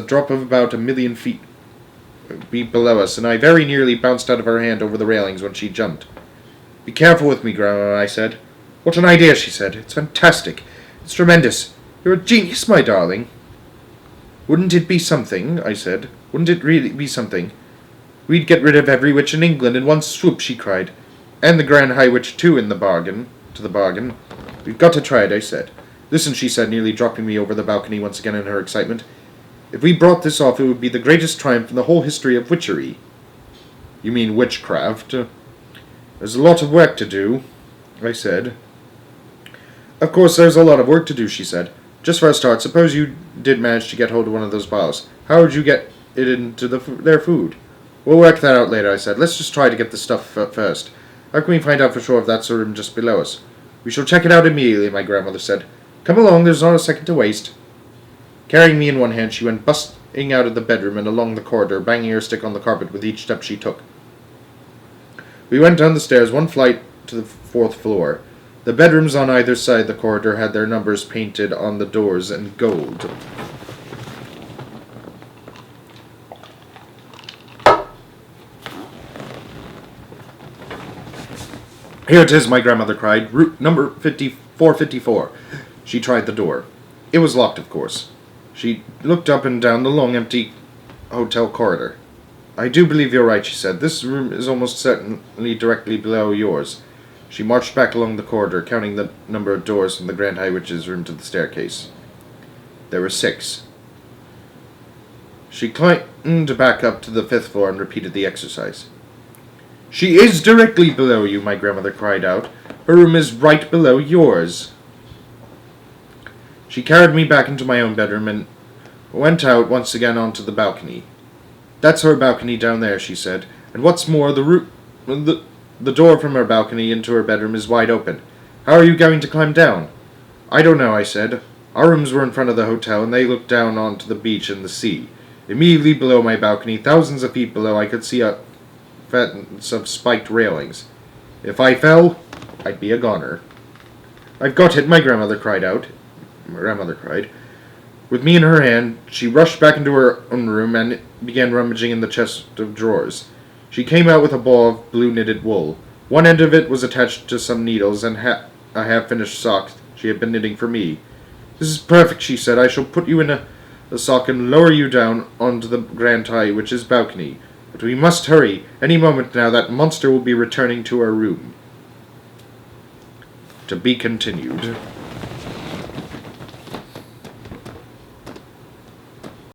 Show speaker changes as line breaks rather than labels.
a drop of about 1,000,000 feet below us, and I very nearly bounced out of her hand over the railings when she jumped. "Be careful with me, Grandma," I said. "What an idea," she said. "It's fantastic. It's tremendous. You're a genius, my darling." "Wouldn't it be something?" I said. "Wouldn't it really be something? We'd get rid of every witch in England in one swoop," she cried. "And the Grand High Witch, too, in the bargain. We've got to try it," I said. "Listen," she said, nearly dropping me over the balcony once again in her excitement. "If we brought this off, it would be the greatest triumph in the whole history of witchery." "You mean witchcraft?" "There's a lot of work to do," I said. "Of course there's a lot of work to do," she said. "Just for a start, suppose you did manage to get hold of one of those vials. How would you get it into their food?" "We'll work that out later," I said. "Let's just try to get the stuff first. How can we find out for sure if that's the room just below us?" "We shall check it out immediately," my grandmother said. "Come along, there's not a second to waste." Carrying me in one hand, she went busting out of the bedroom and along the corridor, banging her stick on the carpet with each step she took. We went down the stairs, one flight to the 4th floor. The bedrooms on either side of the corridor had their numbers painted on the doors in gold. "Here it is," my grandmother cried. "Room number 454. She tried the door. It was locked, of course. She looked up and down the long, empty hotel corridor. "I do believe you're right," she said. "This room is almost certainly directly below yours." She marched back along the corridor, counting the number of doors from the Grand High Witch's room to the staircase. There were 6. She climbed back up to the 5th floor and repeated the exercise. "She is directly below you," my grandmother cried out. "Her room is right below yours." She carried me back into my own bedroom and went out once again onto the balcony. "That's her balcony down there," she said. "And what's more, the door from her balcony into her bedroom is wide open. How are you going to climb down?" "I don't know," I said. Our rooms were in front of the hotel, and they looked down onto the beach and the sea. Immediately below my balcony, thousands of feet below, I could see a fence of spiked railings. If I fell, I'd be a goner. "I've got it," my grandmother cried. With me in her hand, she rushed back into her own room and began rummaging in the chest of drawers. She came out with a ball of blue knitted wool. One end of it was attached to some needles and a half-finished sock she had been knitting for me. "This is perfect," she said. "I shall put you in a sock and lower you down onto the Grand High Witch's balcony. But we must hurry. Any moment now that monster will be returning to our room." To be continued.